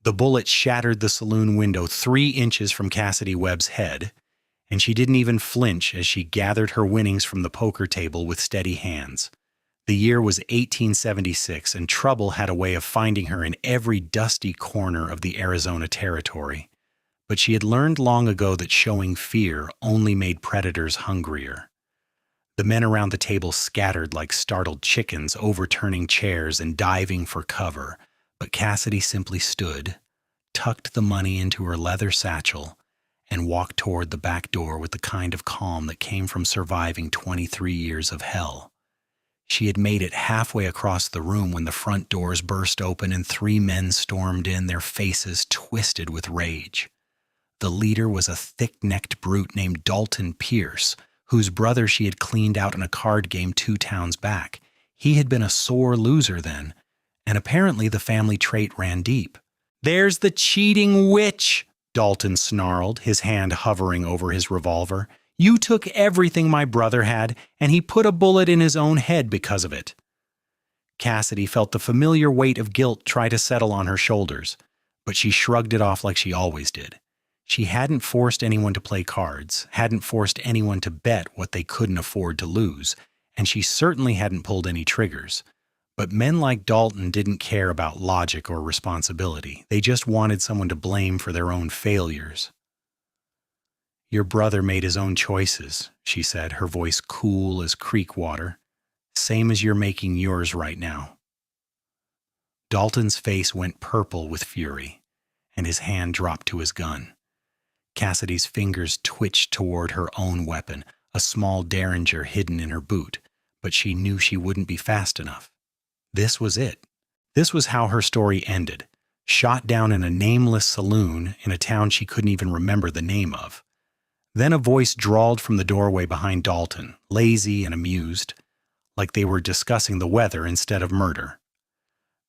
The bullet shattered the saloon window 3 inches from Cassidy Webb's head, and she didn't even flinch as she gathered her winnings from the poker table with steady hands. The year was 1876, and trouble had a way of finding her in every dusty corner of the Arizona Territory. But she had learned long ago that showing fear only made predators hungrier. The men around the table scattered like startled chickens, overturning chairs and diving for cover, but Cassidy simply stood, tucked the money into her leather satchel, and walked toward the back door with the kind of calm that came from surviving 23 years of hell. She had made it halfway across the room when the front doors burst open and 3 men stormed in, their faces twisted with rage. The leader was a thick-necked brute named Dalton Pierce, whose brother she had cleaned out in a card game 2 towns back. He had been a sore loser then, and apparently the family trait ran deep. "There's the cheating witch!" Dalton snarled, his hand hovering over his revolver. "You took everything my brother had, and he put a bullet in his own head because of it." Cassidy felt the familiar weight of guilt try to settle on her shoulders, but she shrugged it off like she always did. She hadn't forced anyone to play cards, hadn't forced anyone to bet what they couldn't afford to lose, and she certainly hadn't pulled any triggers. But men like Dalton didn't care about logic or responsibility. They just wanted someone to blame for their own failures. "Your brother made his own choices," she said, her voice cool as creek water. "Same as you're making yours right now." Dalton's face went purple with fury, and his hand dropped to his gun. Cassidy's fingers twitched toward her own weapon, a small derringer hidden in her boot, but she knew she wouldn't be fast enough. This was it. This was how her story ended, shot down in a nameless saloon in a town she couldn't even remember the name of. Then a voice drawled from the doorway behind Dalton, lazy and amused, like they were discussing the weather instead of murder.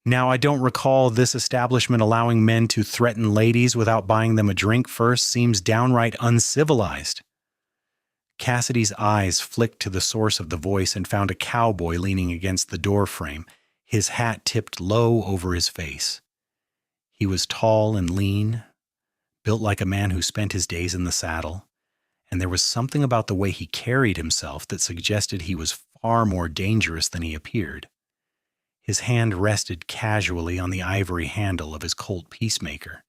"Now, I don't recall this establishment allowing men to threaten ladies without buying them a drink first. Seems downright uncivilized." Cassidy's eyes flicked to the source of the voice and found a cowboy leaning against the doorframe, his hat tipped low over his face. He was tall and lean, built like a man who spent his days in the saddle, and there was something about the way he carried himself that suggested he was far more dangerous than he appeared. His hand rested casually on the ivory handle of his Colt Peacemaker,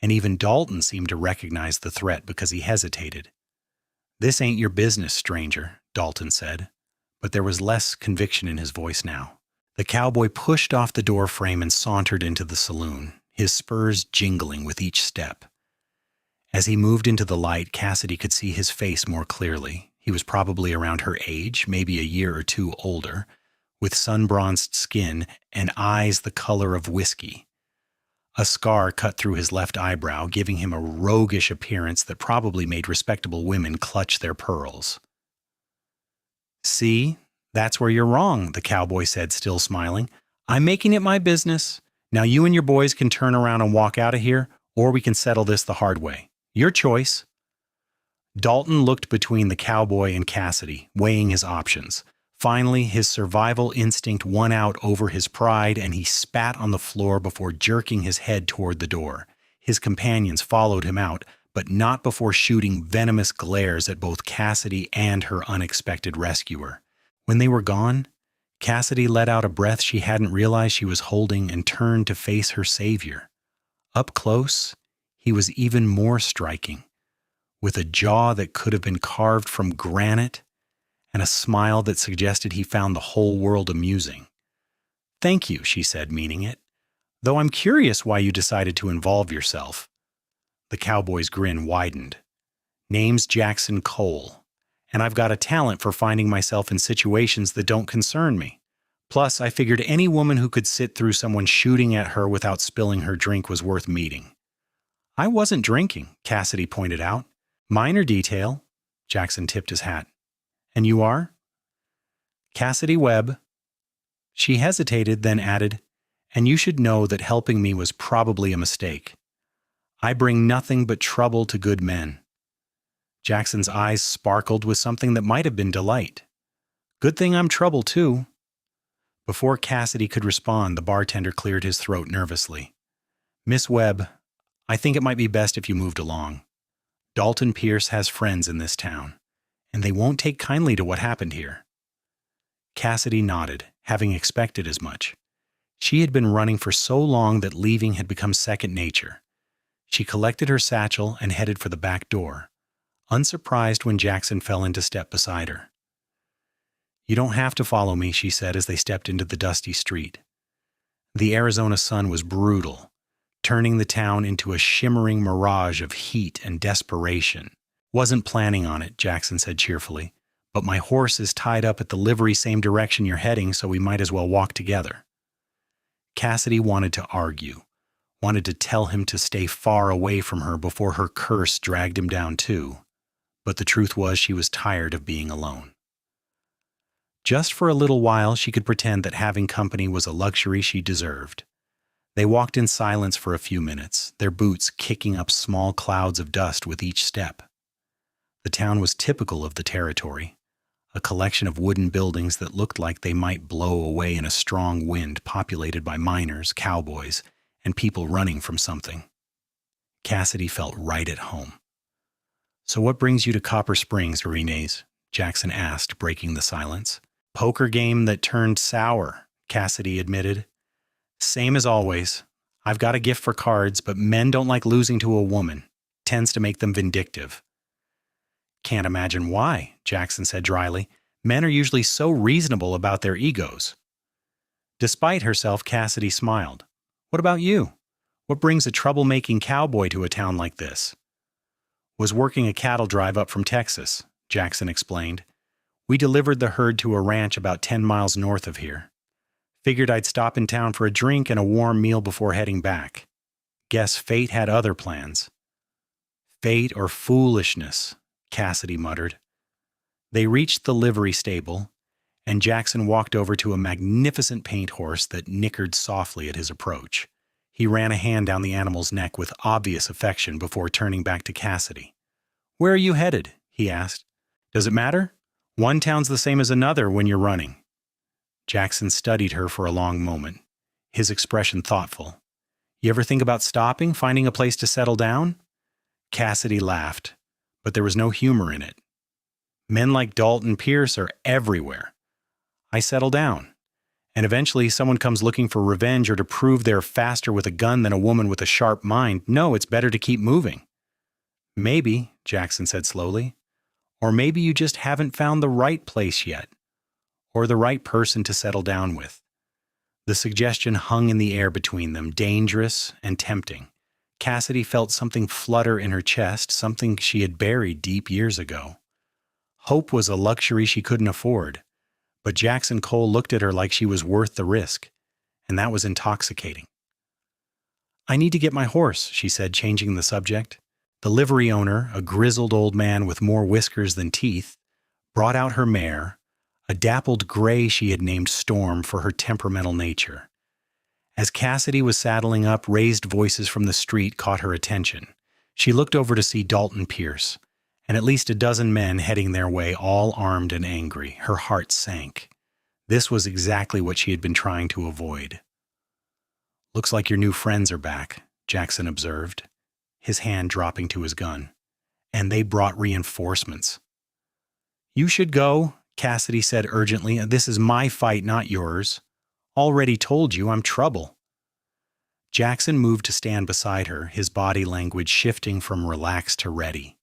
and even Dalton seemed to recognize the threat because he hesitated. "This ain't your business, stranger," Dalton said, but there was less conviction in his voice now. The cowboy pushed off the door frame and sauntered into the saloon, his spurs jingling with each step. As he moved into the light, Cassidy could see his face more clearly. He was probably around her age, maybe a year or 2 older, with sun-bronzed skin and eyes the color of whiskey. A scar cut through his left eyebrow, giving him a roguish appearance that probably made respectable women clutch their pearls. "See, that's where you're wrong," the cowboy said, still smiling. "I'm making it my business. Now you and your boys can turn around and walk out of here, or we can settle this the hard way. Your choice." Dalton looked between the cowboy and Cassidy, weighing his options. Finally, his survival instinct won out over his pride, and he spat on the floor before jerking his head toward the door. His companions followed him out, but not before shooting venomous glares at both Cassidy and her unexpected rescuer. When they were gone, Cassidy let out a breath she hadn't realized she was holding and turned to face her savior. Up close, he was even more striking, with a jaw that could have been carved from granite and a smile that suggested he found the whole world amusing. "Thank you," she said, meaning it, "though I'm curious why you decided to involve yourself." The cowboy's grin widened. "Name's Jackson Cole, and I've got a talent for finding myself in situations that don't concern me. Plus, I figured any woman who could sit through someone shooting at her without spilling her drink was worth meeting." "I wasn't drinking," Cassidy pointed out. "Minor detail." Jackson tipped his hat. "And you are?" "Cassidy Webb." She hesitated, then added, "And you should know that helping me was probably a mistake. I bring nothing but trouble to good men." Jackson's eyes sparkled with something that might have been delight. "Good thing I'm trouble, too." Before Cassidy could respond, the bartender cleared his throat nervously. Miss Webb, I think it might be best if you moved along. Dalton Pierce has friends in this town, and they won't take kindly to what happened here." Cassidy nodded, having expected as much. She had been running for so long that leaving had become second nature. She collected her satchel and headed for the back door, unsurprised when Jackson fell into step beside her. "You don't have to follow me," she said as they stepped into the dusty street. The Arizona sun was brutal, turning the town into a shimmering mirage of heat and desperation. "Wasn't planning on it," Jackson said cheerfully, "but my horse is tied up at the livery same direction you're heading, so we might as well walk together." Cassidy wanted to argue, wanted to tell him to stay far away from her before her curse dragged him down too, but the truth was she was tired of being alone. Just for a little while she could pretend that having company was a luxury she deserved. They walked in silence for a few minutes, their boots kicking up small clouds of dust with each step. The town was typical of the territory, a collection of wooden buildings that looked like they might blow away in a strong wind, populated by miners, cowboys, and people running from something. Cassidy felt right at home. "So what brings you to Copper Springs, Irines?" Jackson asked, breaking the silence. "Poker game that turned sour," Cassidy admitted. "Same as always. I've got a gift for cards, but men don't like losing to a woman. Tends to make them vindictive." "Can't imagine why," Jackson said dryly. "Men are usually so reasonable about their egos." Despite herself, Cassidy smiled. "What about you? What brings a troublemaking cowboy to a town like this?" "Was working a cattle drive up from Texas," Jackson explained. "We delivered the herd to a ranch about 10 miles north of here. Figured I'd stop in town for a drink and a warm meal before heading back. Guess fate had other plans." "Fate or foolishness," Cassidy muttered. They reached the livery stable, and Jackson walked over to a magnificent paint horse that nickered softly at his approach. He ran a hand down the animal's neck with obvious affection before turning back to Cassidy. "Where are you headed?" he asked. "Does it matter? One town's the same as another when you're running." Jackson studied her for a long moment, his expression thoughtful. "You ever think about stopping, finding a place to settle down?" Cassidy laughed, but there was no humor in it. "Men like Dalton Pierce are everywhere. I settle down, and eventually someone comes looking for revenge or to prove they're faster with a gun than a woman with a sharp mind. No, it's better to keep moving." "Maybe," Jackson said slowly. "Or maybe you just haven't found the right place yet, or the right person to settle down with." The suggestion hung in the air between them, dangerous and tempting. Cassidy felt something flutter in her chest, something she had buried deep years ago. Hope was a luxury she couldn't afford, but Jackson Cole looked at her like she was worth the risk, and that was intoxicating. "I need to get my horse," she said, changing the subject. The livery owner, a grizzled old man with more whiskers than teeth, brought out her mare, a dappled gray she had named Storm for her temperamental nature. As Cassidy was saddling up, raised voices from the street caught her attention. She looked over to see Dalton Pierce, and at least a dozen men heading their way, all armed and angry. Her heart sank. This was exactly what she had been trying to avoid. "Looks like your new friends are back," Jackson observed, his hand dropping to his gun. "And they brought reinforcements." "You should go," Cassidy said urgently. "This is my fight, not yours. Already told you I'm trouble." Jackson moved to stand beside her, his body language shifting from relaxed to ready.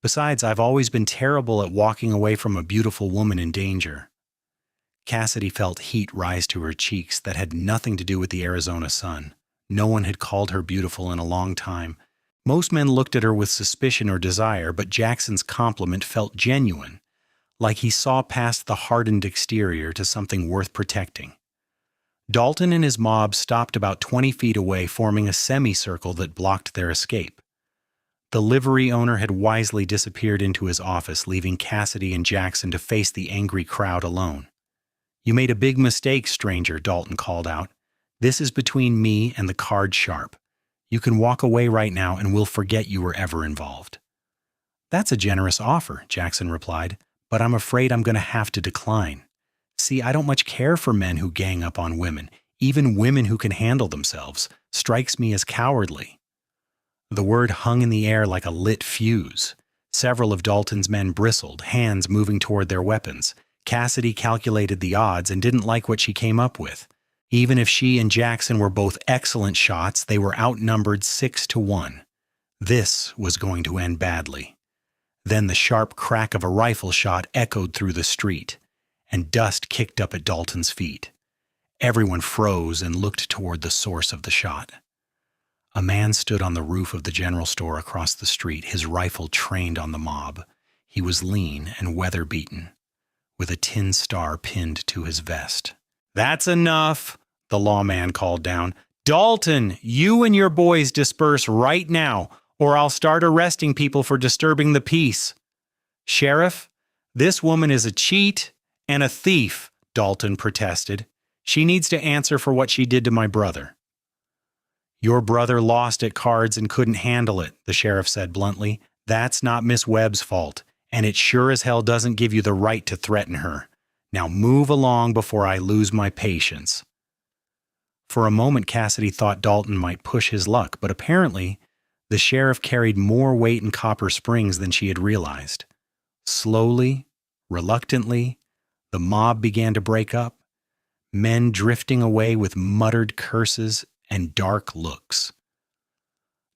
"Besides, I've always been terrible at walking away from a beautiful woman in danger." Cassidy felt heat rise to her cheeks that had nothing to do with the Arizona sun. No one had called her beautiful in a long time. Most men looked at her with suspicion or desire, but Jackson's compliment felt genuine, like he saw past the hardened exterior to something worth protecting. Dalton and his mob stopped about 20 feet away, forming a semicircle that blocked their escape. The livery owner had wisely disappeared into his office, leaving Cassidy and Jackson to face the angry crowd alone. "You made a big mistake, stranger," Dalton called out. "This is between me and the card sharp. You can walk away right now and we'll forget you were ever involved." "That's a generous offer," Jackson replied, "but I'm afraid I'm going to have to decline. See, I don't much care for men who gang up on women, even women who can handle themselves, strikes me as cowardly." The word hung in the air like a lit fuse. Several of Dalton's men bristled, hands moving toward their weapons. Cassidy calculated the odds and didn't like what she came up with. Even if she and Jackson were both excellent shots, they were outnumbered 6-1. This was going to end badly. Then the sharp crack of a rifle shot echoed through the street, and dust kicked up at Dalton's feet. Everyone froze and looked toward the source of the shot. A man stood on the roof of the general store across the street, his rifle trained on the mob. He was lean and weather-beaten, with a tin star pinned to his vest. "That's enough," the lawman called down. "Dalton, you and your boys disperse right now, or I'll start arresting people for disturbing the peace." "Sheriff, this woman is a cheat and a thief," Dalton protested. "She needs to answer for what she did to my brother." "Your brother lost at cards and couldn't handle it," the sheriff said bluntly. "That's not Miss Webb's fault, and it sure as hell doesn't give you the right to threaten her. Now move along before I lose my patience." For a moment, Cassidy thought Dalton might push his luck, but apparently the sheriff carried more weight in Copper Springs than she had realized. Slowly, reluctantly, the mob began to break up, men drifting away with muttered curses and dark looks.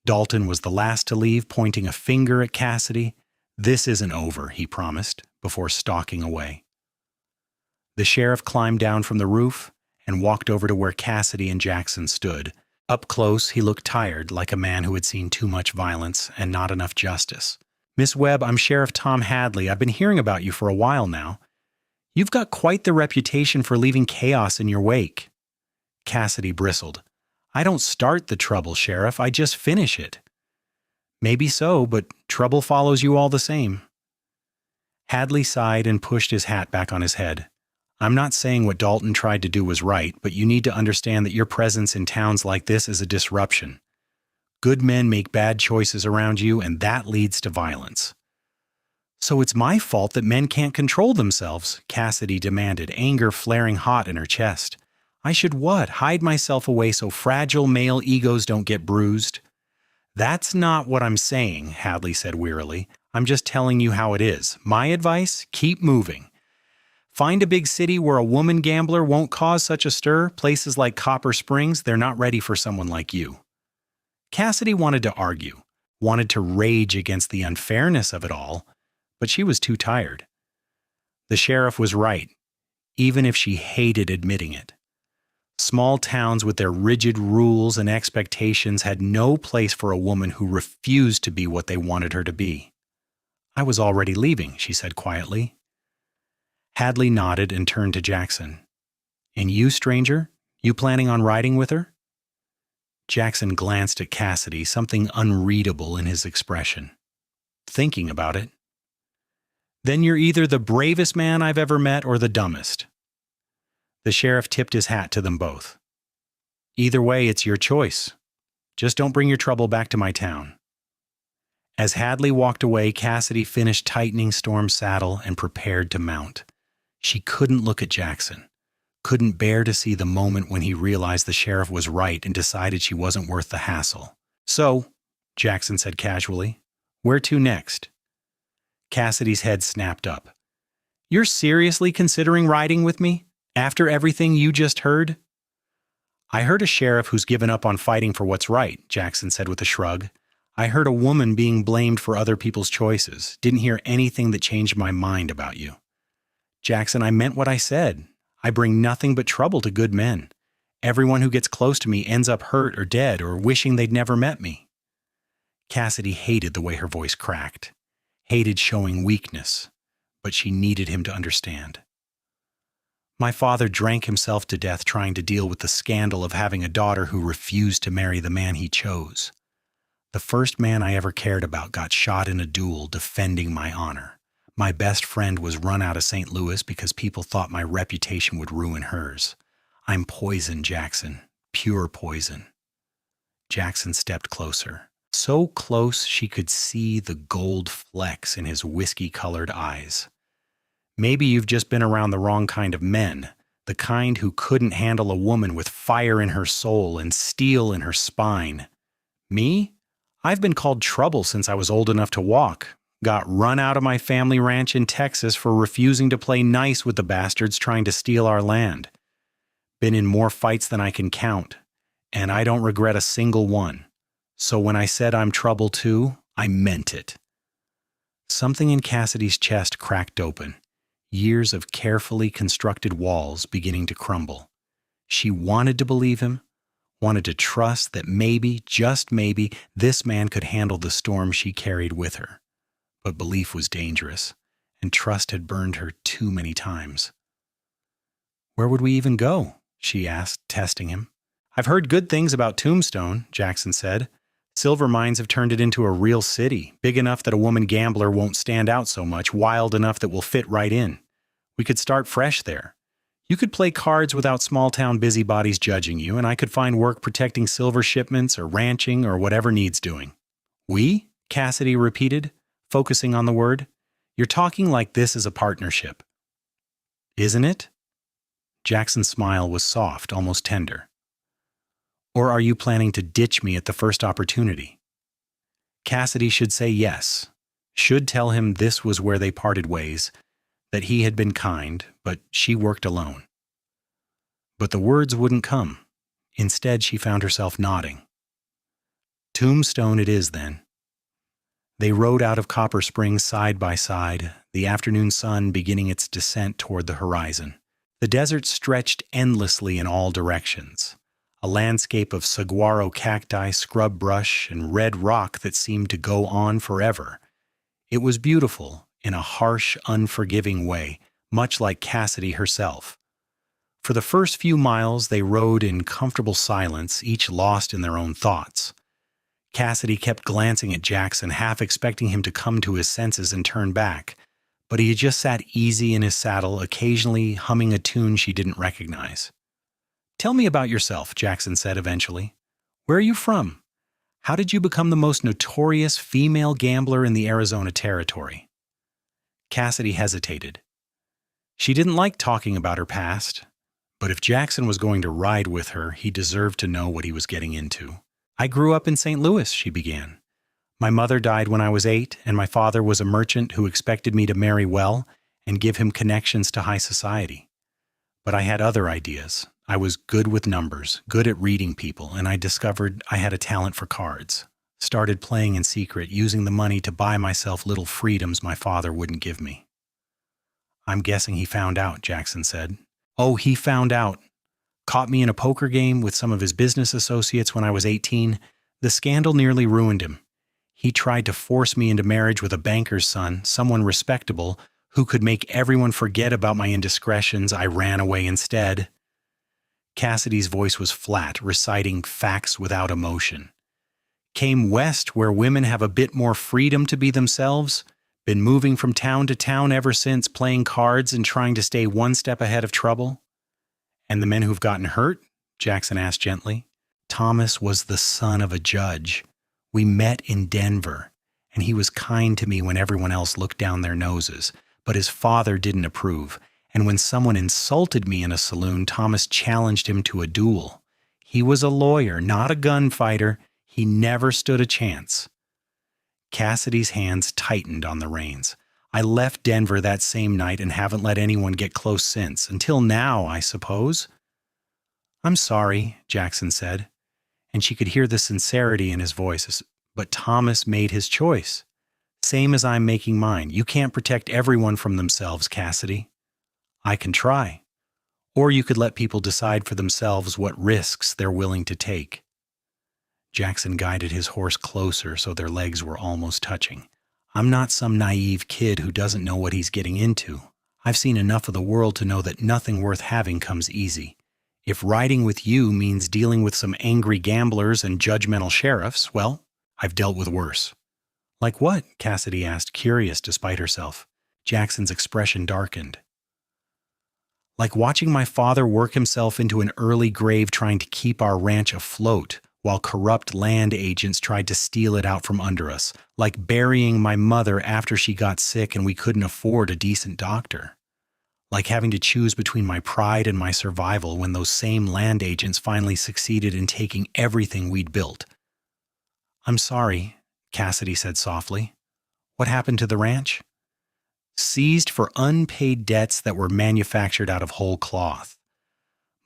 Dalton was the last to leave, pointing a finger at Cassidy. "This isn't over," he promised, before stalking away. The sheriff climbed down from the roof and walked over to where Cassidy and Jackson stood. Up close, he looked tired, like a man who had seen too much violence and not enough justice. "Miss Webb, I'm Sheriff Tom Hadley. I've been hearing about you for a while now. You've got quite the reputation for leaving chaos in your wake." Cassidy bristled. "I don't start the trouble, Sheriff. I just finish it." "Maybe so, but trouble follows you all the same." Hadley sighed and pushed his hat back on his head. "I'm not saying what Dalton tried to do was right, but you need to understand that your presence in towns like this is a disruption. Good men make bad choices around you, and that leads to violence." "So it's my fault that men can't control themselves?" Cassidy demanded, anger flaring hot in her chest. "I should what? Hide myself away so fragile male egos don't get bruised?" "That's not what I'm saying," Hadley said wearily. "I'm just telling you how it is. My advice? Keep moving. Find a big city where a woman gambler won't cause such a stir. Places like Copper Springs, they're not ready for someone like you." Cassidy wanted to argue, wanted to rage against the unfairness of it all, but she was too tired. The sheriff was right, even if she hated admitting it. Small towns with their rigid rules and expectations had no place for a woman who refused to be what they wanted her to be. "I was already leaving," she said quietly. Hadley nodded and turned to Jackson. "And you, stranger? You planning on riding with her?" Jackson glanced at Cassidy, something unreadable in his expression. "Thinking about it." "Then you're either the bravest man I've ever met or the dumbest." The sheriff tipped his hat to them both. "Either way, it's your choice. Just don't bring your trouble back to my town." As Hadley walked away, Cassidy finished tightening Storm's saddle and prepared to mount. She couldn't look at Jackson, couldn't bear to see the moment when he realized the sheriff was right and decided she wasn't worth the hassle. "So," Jackson said casually, "where to next?" Cassidy's head snapped up. "You're seriously considering riding with me? After everything you just heard?" "I heard a sheriff who's given up on fighting for what's right," Jackson said with a shrug. "I heard a woman being blamed for other people's choices. Didn't hear anything that changed my mind about you." "Jackson, I meant what I said. I bring nothing but trouble to good men. Everyone who gets close to me ends up hurt or dead or wishing they'd never met me." Cassidy hated the way her voice cracked, hated showing weakness, but she needed him to understand. "My father drank himself to death trying to deal with the scandal of having a daughter who refused to marry the man he chose. The first man I ever cared about got shot in a duel defending my honor. My best friend was run out of St. Louis because people thought my reputation would ruin hers. I'm poison, Jackson. Pure poison." Jackson stepped closer. So close she could see the gold flecks in his whiskey-colored eyes. "Maybe you've just been around the wrong kind of men. the kind who couldn't handle a woman with fire in her soul and steel in her spine. Me? I've been called trouble since I was old enough to walk. Got run out of my family ranch in Texas for refusing to play nice with the bastards trying to steal our land. Been in more fights than I can count, and I don't regret a single one. So when I said I'm trouble too, I meant it. Something in Cassidy's chest cracked open, years of carefully constructed walls beginning to crumble. She wanted to believe him, wanted to trust that maybe, just maybe, this man could handle the storm she carried with her. But belief was dangerous, and trust had burned her too many times. "Where would we even go?" she asked, testing him. "I've heard good things about Tombstone," Jackson said. "Silver mines have turned it into a real city, big enough that a woman gambler won't stand out so much, wild enough that we'll fit right in. We could start fresh there. You could play cards without small-town busybodies judging you, and I could find work protecting silver shipments or ranching or whatever needs doing." "We?" Cassidy repeated, focusing on the word. "You're talking like this is a partnership." "Isn't it?" Jackson's smile was soft, almost tender. "Or are you planning to ditch me at the first opportunity?" Cassidy should say yes, should tell him this was where they parted ways, that he had been kind, but she worked alone. But the words wouldn't come. Instead, she found herself nodding. "Tombstone it is, then." They rode out of Copper Springs side by side, the afternoon sun beginning its descent toward the horizon. The desert stretched endlessly in all directions, a landscape of saguaro cacti, scrub brush, and red rock that seemed to go on forever. It was beautiful in a harsh, unforgiving way, much like Cassidy herself. For the first few miles they rode in comfortable silence, each lost in their own thoughts. Cassidy kept glancing at Jackson, half expecting him to come to his senses and turn back, but he just sat easy in his saddle, occasionally humming a tune she didn't recognize. "Tell me about yourself," Jackson said eventually. "Where are you from? How did you become the most notorious female gambler in the Arizona Territory?" Cassidy hesitated. She didn't like talking about her past, but if Jackson was going to ride with her, he deserved to know what he was getting into. "I grew up in St. Louis," she began. "My mother died when I was 8, and my father was a merchant who expected me to marry well and give him connections to high society. But I had other ideas. I was good with numbers, good at reading people, and I discovered I had a talent for cards. Started playing in secret, using the money to buy myself little freedoms my father wouldn't give me." "I'm guessing he found out," Jackson said. "Oh, he found out. Caught me in a poker game with some of his business associates when I was 18. The scandal nearly ruined him. He tried to force me into marriage with a banker's son, someone respectable, who could make everyone forget about my indiscretions. I ran away instead." Cassidy's voice was flat, reciting facts without emotion. "Came west where women have a bit more freedom to be themselves. Been moving from town to town ever since, playing cards and trying to stay one step ahead of trouble." "And the men who've gotten hurt?" Jackson asked gently. "Thomas was the son of a judge. We met in Denver, and he was kind to me when everyone else looked down their noses, but his father didn't approve. And when someone insulted me in a saloon, Thomas challenged him to a duel. He was a lawyer, not a gunfighter. He never stood a chance." Cassidy's hands tightened on the reins. "I left Denver that same night and haven't let anyone get close since. Until now, I suppose." "I'm sorry," Jackson said, and she could hear the sincerity in his voice. "But Thomas made his choice. Same as I'm making mine. You can't protect everyone from themselves, Cassidy." "I can try. Or you could let people decide for themselves what risks they're willing to take." Jackson guided his horse closer so their legs were almost touching. "I'm not some naive kid who doesn't know what he's getting into. I've seen enough of the world to know that nothing worth having comes easy. If riding with you means dealing with some angry gamblers and judgmental sheriffs, well, I've dealt with worse." "Like what?" Cassidy asked, curious despite herself. Jackson's expression darkened. "Like watching my father work himself into an early grave trying to keep our ranch afloat, while corrupt land agents tried to steal it out from under us. Like burying my mother after she got sick and we couldn't afford a decent doctor. like having to choose between my pride and my survival when those same land agents finally succeeded in taking everything we'd built. "I'm sorry," Cassidy said softly. "What happened to the ranch?" "Seized for unpaid debts that were manufactured out of whole cloth.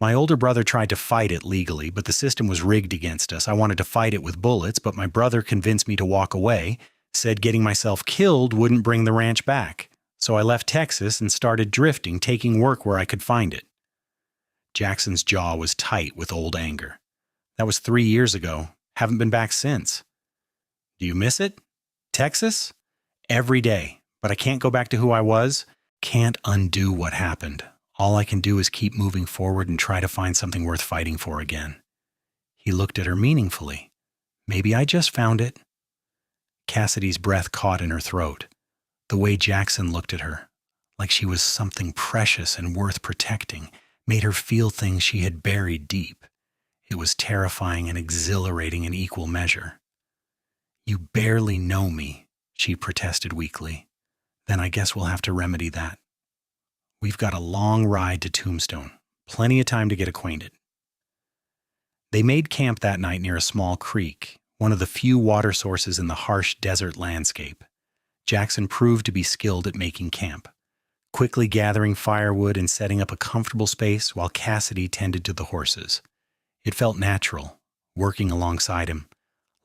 My older brother tried to fight it legally, but the system was rigged against us. I wanted to fight it with bullets, but my brother convinced me to walk away, said getting myself killed wouldn't bring the ranch back. So I left Texas and started drifting, taking work where I could find it." Jackson's jaw was tight with old anger. "That was 3 years ago. Haven't been back since." "Do you miss it? Texas?" "Every day. But I can't go back to who I was. Can't undo what happened. All I can do is keep moving forward and try to find something worth fighting for again." He looked at her meaningfully. "Maybe I just found it." Cassidy's breath caught in her throat. The way Jackson looked at her, like she was something precious and worth protecting, made her feel things she had buried deep. It was terrifying and exhilarating in equal measure. "You barely know me," she protested weakly. "Then I guess we'll have to remedy that. We've got a long ride to Tombstone. Plenty of time to get acquainted." They made camp that night near a small creek, one of the few water sources in the harsh desert landscape. Jackson proved to be skilled at making camp, quickly gathering firewood and setting up a comfortable space while Cassidy tended to the horses. It felt natural, working alongside him,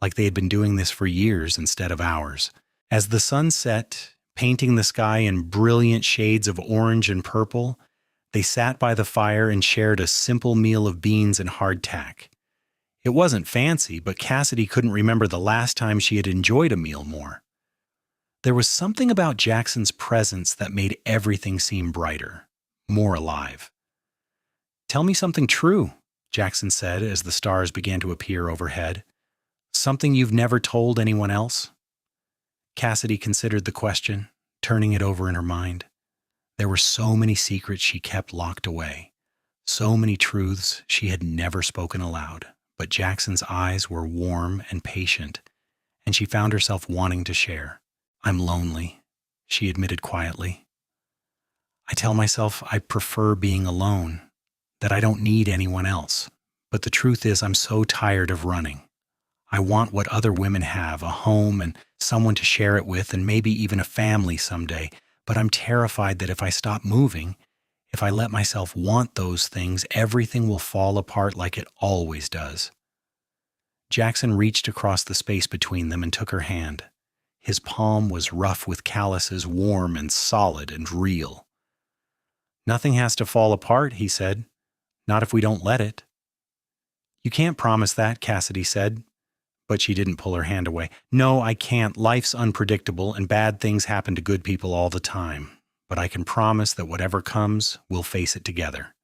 like they had been doing this for years instead of hours. As the sun set, painting the sky in brilliant shades of orange and purple, they sat by the fire and shared a simple meal of beans and hardtack. It wasn't fancy, but Cassidy couldn't remember the last time she had enjoyed a meal more. There was something about Jackson's presence that made everything seem brighter, more alive. "Tell me something true," Jackson said as the stars began to appear overhead. "Something you've never told anyone else?" Cassidy considered the question, turning it over in her mind. There were so many secrets she kept locked away, so many truths she had never spoken aloud, but Jackson's eyes were warm and patient, and she found herself wanting to share. "I'm lonely," she admitted quietly. "I tell myself I prefer being alone, that I don't need anyone else. But the truth is I'm so tired of running. I want what other women have, a home and someone to share it with and maybe even a family someday. But I'm terrified that if I stop moving, if I let myself want those things, everything will fall apart like it always does." Jackson reached across the space between them and took her hand. His palm was rough with calluses, warm and solid and real. "Nothing has to fall apart," he said. "Not if we don't let it." "You can't promise that," Cassidy said. But she didn't pull her hand away. "No, I can't. Life's unpredictable and bad things happen to good people all the time. But I can promise that whatever comes, we'll face it together.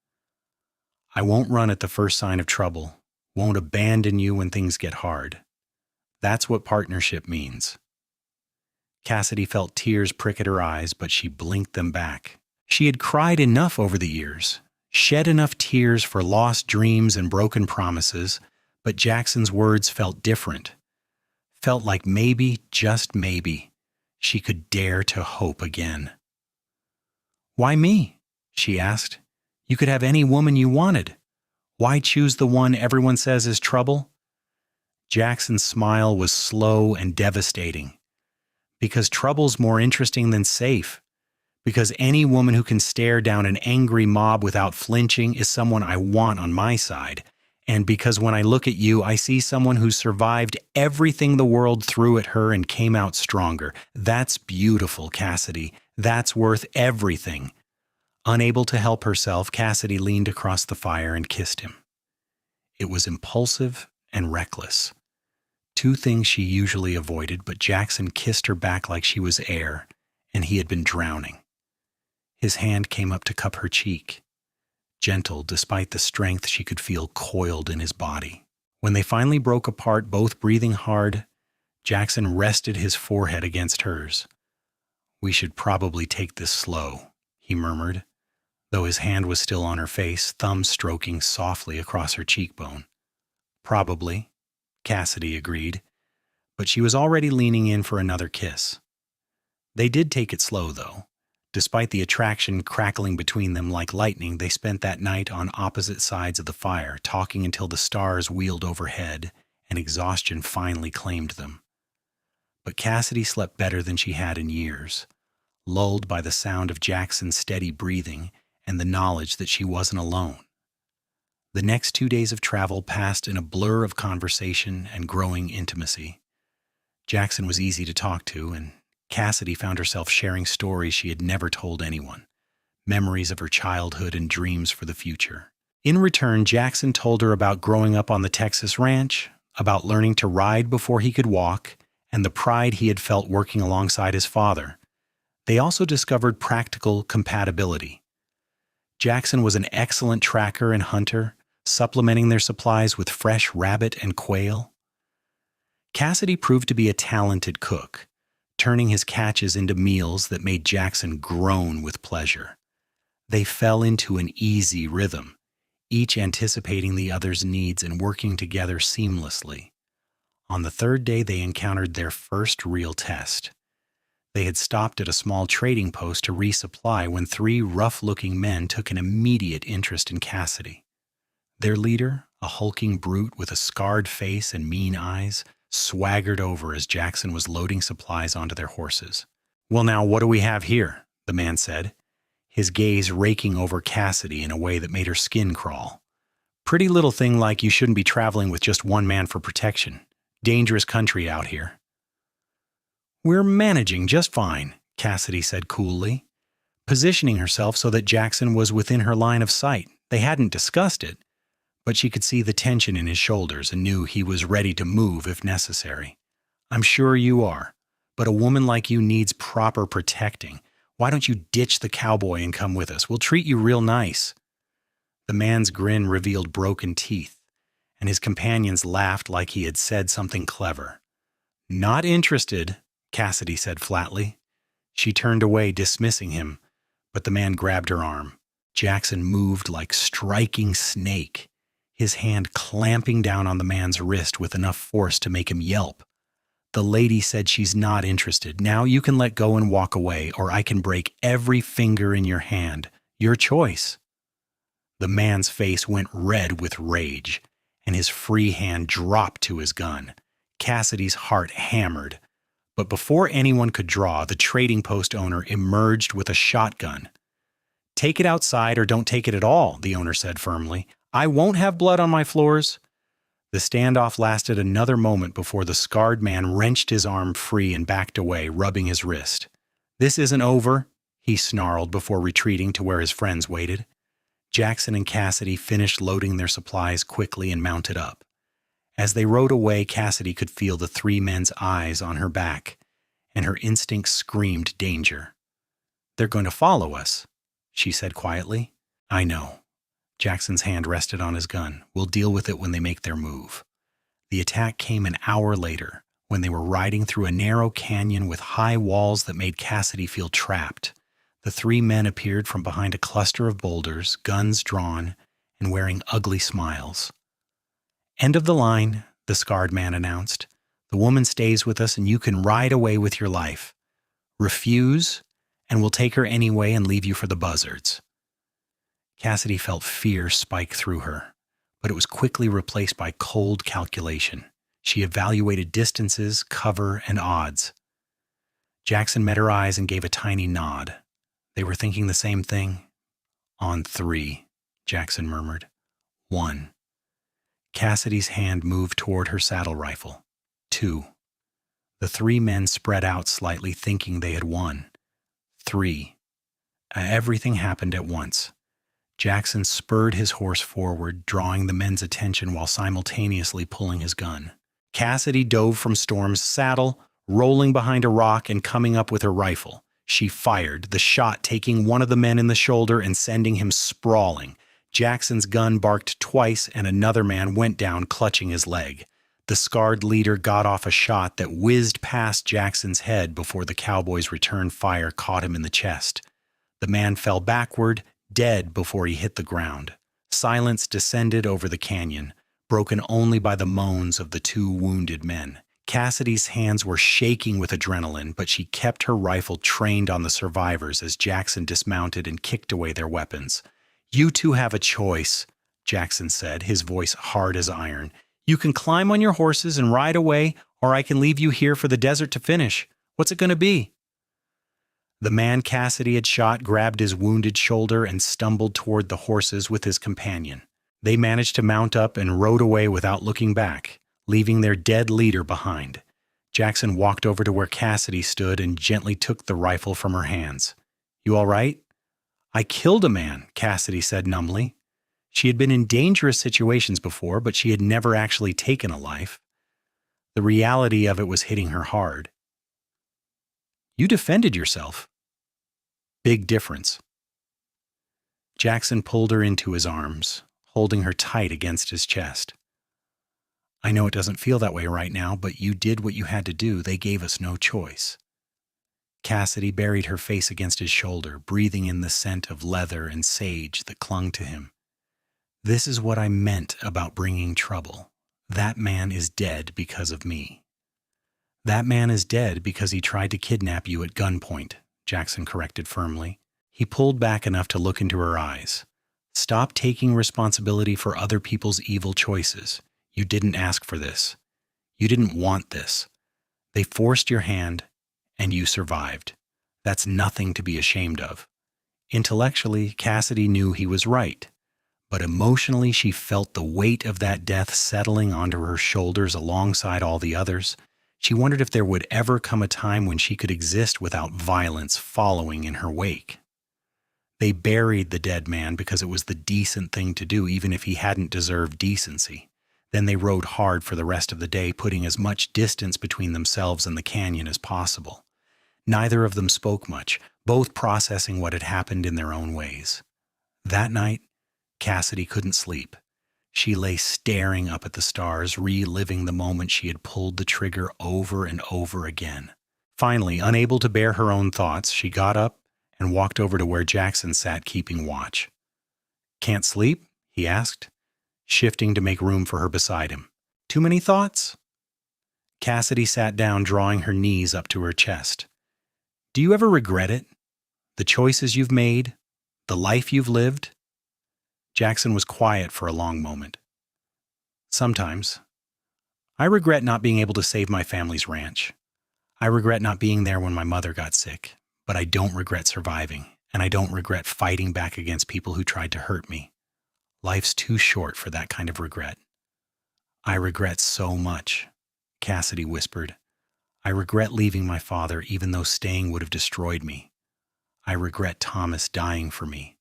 I won't run at the first sign of trouble, won't abandon you when things get hard. That's what partnership means." Cassidy felt tears prick at her eyes, but she blinked them back. She had cried enough over the years, shed enough tears for lost dreams and broken promises, but Jackson's words felt different. Felt like maybe, just maybe, she could dare to hope again. "Why me?" she asked. "You could have any woman you wanted. Why choose the one everyone says is trouble?" Jackson's smile was slow and devastating. "Because trouble's more interesting than safe. Because any woman who can stare down an angry mob without flinching is someone I want on my side. And because when I look at you, I see someone who survived everything the world threw at her and came out stronger. That's beautiful, Cassidy. That's worth everything." Unable to help herself, Cassidy leaned across the fire and kissed him. It was impulsive and reckless. Two things she usually avoided, but Jackson kissed her back like she was air, and he had been drowning. His hand came up to cup her cheek. Gentle, despite the strength she could feel coiled in his body. When they finally broke apart, both breathing hard, Jackson rested his forehead against hers. "We should probably take this slow," he murmured, though his hand was still on her face, thumb stroking softly across her cheekbone. "Probably," Cassidy agreed, but she was already leaning in for another kiss. They did take it slow, though, Despite the attraction crackling between them like lightning, they spent that night on opposite sides of the fire, talking until the stars wheeled overhead and exhaustion finally claimed them. But Cassidy slept better than she had in years, lulled by the sound of Jackson's steady breathing and the knowledge that she wasn't alone. The next 2 days of travel passed in a blur of conversation and growing intimacy. Jackson was easy to talk to, and Cassidy found herself sharing stories she had never told anyone, memories of her childhood and dreams for the future. In return, Jackson told her about growing up on the Texas ranch, about learning to ride before he could walk, and the pride he had felt working alongside his father. They also discovered practical compatibility. Jackson was an excellent tracker and hunter, supplementing their supplies with fresh rabbit and quail. Cassidy proved to be a talented cook, turning his catches into meals that made Jackson groan with pleasure. They fell into an easy rhythm, each anticipating the other's needs and working together seamlessly. On the third day, they encountered their first real test. They had stopped at a small trading post to resupply when 3 rough-looking men took an immediate interest in Cassidy. Their leader, a hulking brute with a scarred face and mean eyes, swaggered over as Jackson was loading supplies onto their horses. "Well, now, what do we have here?" the man said, his gaze raking over Cassidy in a way that made her skin crawl. "Pretty little thing like you shouldn't be traveling with just one man for protection. Dangerous country out here." "We're managing just fine," Cassidy said coolly, positioning herself so that Jackson was within her line of sight. They hadn't discussed it, but she could see the tension in his shoulders and knew he was ready to move if necessary. "I'm sure you are, but a woman like you needs proper protecting. Why don't you ditch the cowboy and come with us? We'll treat you real nice." The man's grin revealed broken teeth, and his companions laughed like he had said something clever. "Not interested," Cassidy said flatly. She turned away, dismissing him, but the man grabbed her arm. Jackson moved like striking snake, his hand clamping down on the man's wrist with enough force to make him yelp. "The lady said she's not interested. Now you can let go and walk away, or I can break every finger in your hand. Your choice." The man's face went red with rage, and his free hand dropped to his gun. Cassidy's heart hammered. But before anyone could draw, the trading post owner emerged with a shotgun. "Take it outside or don't take it at all," the owner said firmly. "I won't have blood on my floors." The standoff lasted another moment before the scarred man wrenched his arm free and backed away, rubbing his wrist. "This isn't over," he snarled before retreating to where his friends waited. Jackson and Cassidy finished loading their supplies quickly and mounted up. As they rode away, Cassidy could feel the 3 men's eyes on her back, and her instincts screamed danger. "They're going to follow us," she said quietly. "I know." Jackson's hand rested on his gun. "We'll deal with it when they make their move." The attack came an hour later, when they were riding through a narrow canyon with high walls that made Cassidy feel trapped. The 3 men appeared from behind a cluster of boulders, guns drawn, and wearing ugly smiles. "End of the line," the scarred man announced. "The woman stays with us and you can ride away with your life. Refuse, and we'll take her anyway and leave you for the buzzards." Cassidy felt fear spike through her, but it was quickly replaced by cold calculation. She evaluated distances, cover, and odds. Jackson met her eyes and gave a tiny nod. They were thinking the same thing. "On 3, Jackson murmured. 1. Cassidy's hand moved toward her saddle rifle. 2. The 3 men spread out slightly, thinking they had won. 3. Everything happened at once. Jackson spurred his horse forward, drawing the men's attention while simultaneously pulling his gun. Cassidy dove from Storm's saddle, rolling behind a rock and coming up with her rifle. She fired, the shot taking one of the men in the shoulder and sending him sprawling. Jackson's gun barked twice and another man went down, clutching his leg. The scarred leader got off a shot that whizzed past Jackson's head before the cowboy's return fire caught him in the chest. The man fell backward, dead before he hit the ground. Silence descended over the canyon, broken only by the moans of the 2 wounded men. Cassidy's hands were shaking with adrenaline, but she kept her rifle trained on the survivors as Jackson dismounted and kicked away their weapons. "You two have a choice," Jackson said, his voice hard as iron. "You can climb on your horses and ride away, or I can leave you here for the desert to finish. What's it going to be?" The man Cassidy had shot grabbed his wounded shoulder and stumbled toward the horses with his companion. They managed to mount up and rode away without looking back, leaving their dead leader behind. Jackson walked over to where Cassidy stood and gently took the rifle from her hands. "You all right?" "I killed a man," Cassidy said numbly. She had been in dangerous situations before, but she had never actually taken a life. The reality of it was hitting her hard. "You defended yourself." "Big difference." Jackson pulled her into his arms, holding her tight against his chest. "I know it doesn't feel that way right now, but you did what you had to do. They gave us no choice." Cassidy buried her face against his shoulder, breathing in the scent of leather and sage that clung to him. "This is what I meant about bringing trouble. That man is dead because of me." "That man is dead because he tried to kidnap you at gunpoint," Jackson corrected firmly. He pulled back enough to look into her eyes. "Stop taking responsibility for other people's evil choices. You didn't ask for this. You didn't want this. They forced your hand, and you survived. That's nothing to be ashamed of." Intellectually, Cassidy knew he was right, but emotionally she felt the weight of that death settling onto her shoulders alongside all the others. She wondered if there would ever come a time when she could exist without violence following in her wake. They buried the dead man because it was the decent thing to do, even if he hadn't deserved decency. Then they rode hard for the rest of the day, putting as much distance between themselves and the canyon as possible. Neither of them spoke much, both processing what had happened in their own ways. That night, Cassidy couldn't sleep. She lay staring up at the stars, reliving the moment she had pulled the trigger over and over again. Finally, unable to bear her own thoughts, she got up and walked over to where Jackson sat keeping watch. "Can't sleep?" he asked, shifting to make room for her beside him. "Too many thoughts?" Cassidy sat down, drawing her knees up to her chest. "Do you ever regret it? The choices you've made? The life you've lived?" Jackson was quiet for a long moment. "Sometimes. I regret not being able to save my family's ranch. I regret not being there when my mother got sick, but I don't regret surviving, and I don't regret fighting back against people who tried to hurt me. Life's too short for that kind of regret." "I regret so much," Cassidy whispered. "I regret leaving my father even though staying would have destroyed me. I regret Thomas dying for me.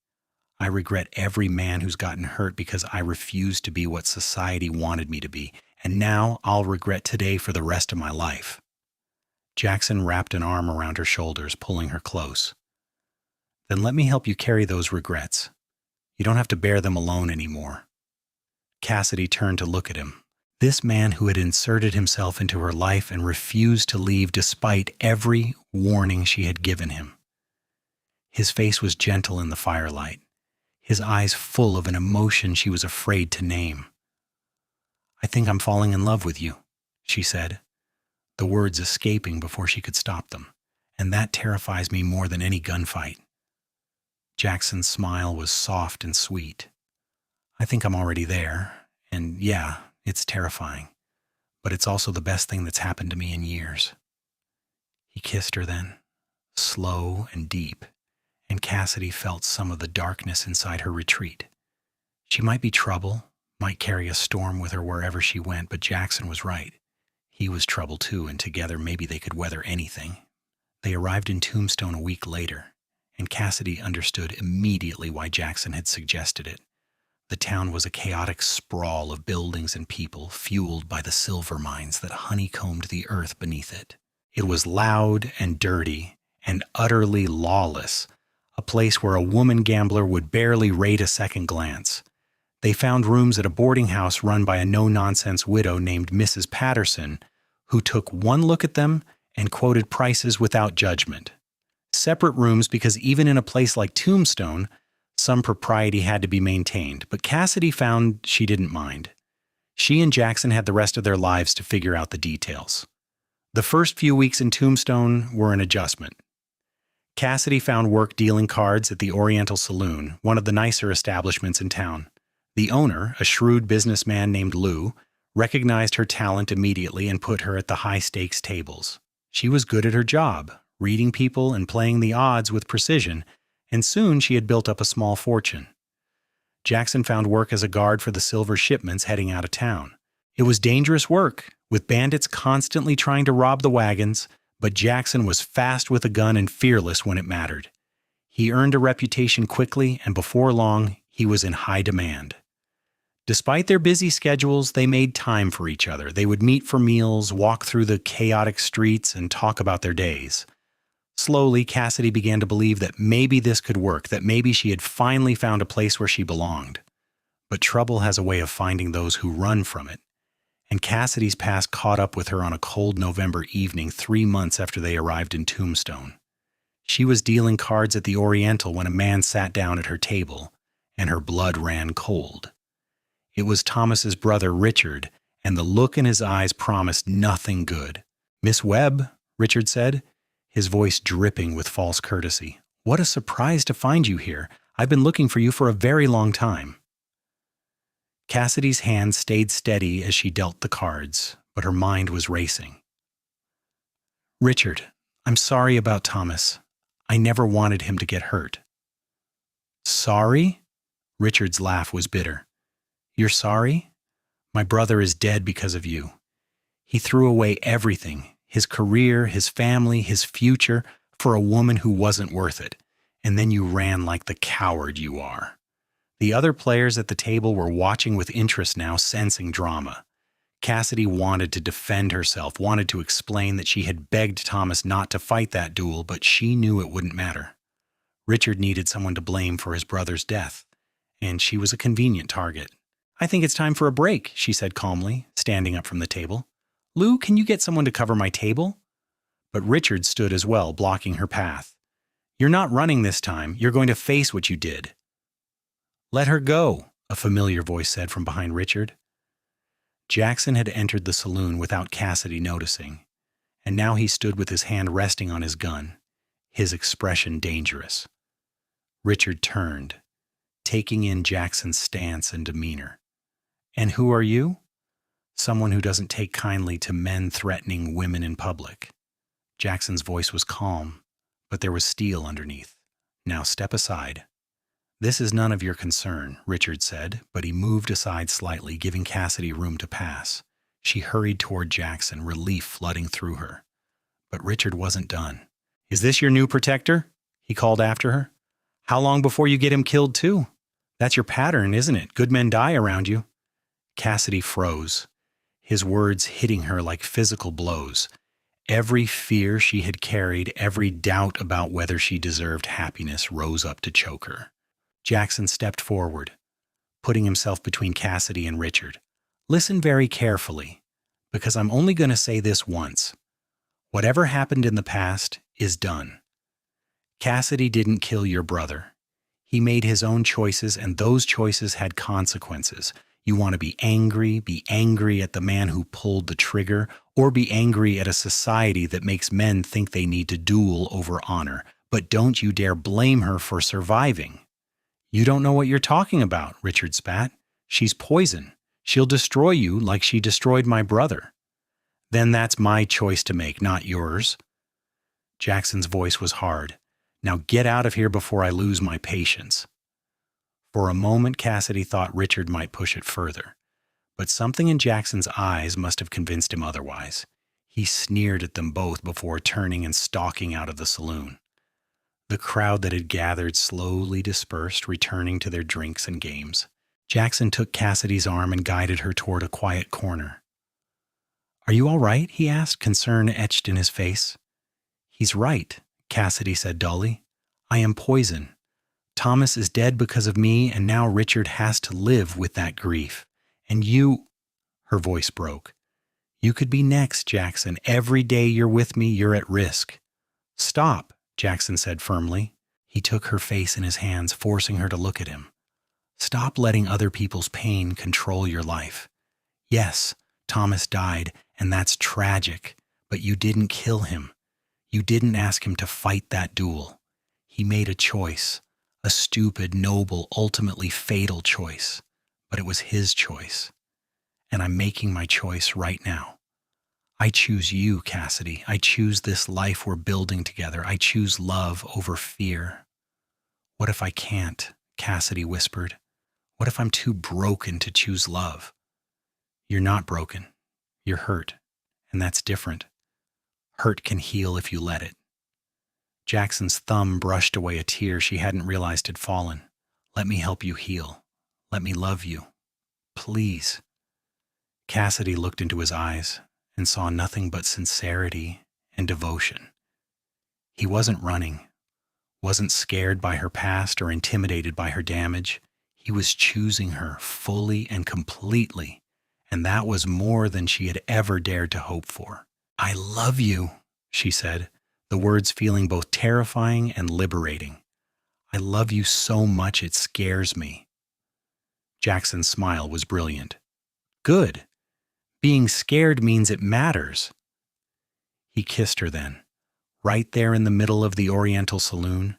I regret every man who's gotten hurt because I refused to be what society wanted me to be, and now I'll regret today for the rest of my life." Jackson wrapped an arm around her shoulders, pulling her close. "Then let me help you carry those regrets. You don't have to bear them alone anymore." Cassidy turned to look at him. This man who had inserted himself into her life and refused to leave despite every warning she had given him. His face was gentle in the firelight, his eyes full of an emotion she was afraid to name. "I think I'm falling in love with you," she said, the words escaping before she could stop them, "and that terrifies me more than any gunfight." Jackson's smile was soft and sweet. "I think I'm already there, and yeah, it's terrifying, but it's also the best thing that's happened to me in years." He kissed her then, slow and deep, and Cassidy felt some of the darkness inside her retreat. She might be trouble, might carry a storm with her wherever she went, but Jackson was right. He was trouble too, and together maybe they could weather anything. They arrived in Tombstone a week later, and Cassidy understood immediately why Jackson had suggested it. The town was a chaotic sprawl of buildings and people, fueled by the silver mines that honeycombed the earth beneath it. It was loud and dirty and utterly lawless, a place where a woman gambler would barely rate a second glance. They found rooms at a boarding house run by a no-nonsense widow named Mrs. Patterson, who took one look at them and quoted prices without judgment. Separate rooms because even in a place like Tombstone, some propriety had to be maintained, but Cassidy found she didn't mind. She and Jackson had the rest of their lives to figure out the details. The first few weeks in Tombstone were an adjustment. Cassidy found work dealing cards at the Oriental Saloon, one of the nicer establishments in town. The owner, a shrewd businessman named Lou, recognized her talent immediately and put her at the high-stakes tables. She was good at her job, reading people and playing the odds with precision, and soon she had built up a small fortune. Jackson found work as a guard for the silver shipments heading out of town. It was dangerous work, with bandits constantly trying to rob the wagons, but Jackson was fast with a gun and fearless when it mattered. He earned a reputation quickly, and before long, he was in high demand. Despite their busy schedules, they made time for each other. They would meet for meals, walk through the chaotic streets, and talk about their days. Slowly, Cassidy began to believe that maybe this could work, that maybe she had finally found a place where she belonged. But trouble has a way of finding those who run from it. And Cassidy's past caught up with her on a cold November evening 3 months after they arrived in Tombstone. She was dealing cards at the Oriental when a man sat down at her table, and her blood ran cold. It was Thomas's brother Richard, and the look in his eyes promised nothing good. "Miss Webb," Richard said, his voice dripping with false courtesy. "What a surprise to find you here. I've been looking for you for a very long time." Cassidy's hand stayed steady as she dealt the cards, but her mind was racing. "Richard, I'm sorry about Thomas. I never wanted him to get hurt." "Sorry?" Richard's laugh was bitter. "You're sorry? My brother is dead because of you. He threw away everything, his career, his family, his future, for a woman who wasn't worth it, and then you ran like the coward you are." The other players at the table were watching with interest now, sensing drama. Cassidy wanted to defend herself, wanted to explain that she had begged Thomas not to fight that duel, but she knew it wouldn't matter. Richard needed someone to blame for his brother's death, and she was a convenient target. "I think it's time for a break," she said calmly, standing up from the table. "Lou, can you get someone to cover my table?" But Richard stood as well, blocking her path. "You're not running this time. You're going to face what you did." "Let her go," a familiar voice said from behind Richard. Jackson had entered the saloon without Cassidy noticing, and now he stood with his hand resting on his gun, his expression dangerous. Richard turned, taking in Jackson's stance and demeanor. "And who are you?" "Someone who doesn't take kindly to men threatening women in public." Jackson's voice was calm, but there was steel underneath. "Now step aside." "This is none of your concern," Richard said, but he moved aside slightly, giving Cassidy room to pass. She hurried toward Jackson, relief flooding through her. But Richard wasn't done. "Is this your new protector?" he called after her. "How long before you get him killed too? That's your pattern, isn't it? Good men die around you." Cassidy froze, his words hitting her like physical blows. Every fear she had carried, every doubt about whether she deserved happiness rose up to choke her. Jackson stepped forward, putting himself between Cassidy and Richard. "Listen very carefully, because I'm only going to say this once. Whatever happened in the past is done. Cassidy didn't kill your brother. He made his own choices, and those choices had consequences. You want to be angry at the man who pulled the trigger, or be angry at a society that makes men think they need to duel over honor. But don't you dare blame her for surviving." "You don't know what you're talking about," Richard spat. "She's poison. She'll destroy you like she destroyed my brother." "Then that's my choice to make, not yours." Jackson's voice was hard. "Now get out of here before I lose my patience." For a moment, Cassidy thought Richard might push it further, but something in Jackson's eyes must have convinced him otherwise. He sneered at them both before turning and stalking out of the saloon. The crowd that had gathered slowly dispersed, returning to their drinks and games. Jackson took Cassidy's arm and guided her toward a quiet corner. "Are you all right?" he asked, concern etched in his face. "He's right," Cassidy said dully. "I am poison. Thomas is dead because of me, and now Richard has to live with that grief. And you—" her voice broke. "You could be next, Jackson. Every day you're with me, you're at risk." "Stop," Jackson said firmly. He took her face in his hands, forcing her to look at him. "Stop letting other people's pain control your life. Yes, Thomas died, and that's tragic, But you didn't kill him. You didn't ask him to fight that duel. He made a choice, a stupid, noble, ultimately fatal choice. But it was his choice. And I'm making my choice right now. I choose you, Cassidy. I choose this life we're building together. I choose love over fear. What if I can't? Cassidy whispered. What if I'm too broken to choose love? You're not broken. You're hurt. And that's different. Hurt can heal if you let it. Jackson's thumb brushed away a tear she hadn't realized had fallen. Let me help you heal. Let me love you. Please. Cassidy looked into his eyes and saw nothing but sincerity and devotion. He wasn't running, wasn't scared by her past or intimidated by her damage. He was choosing her fully and completely, and that was more than she had ever dared to hope for. I love you, she said, the words feeling both terrifying and liberating. I love you so much it scares me. Jackson's smile was brilliant. Good. Being scared means it matters. He kissed her then, right there in the middle of the Oriental saloon,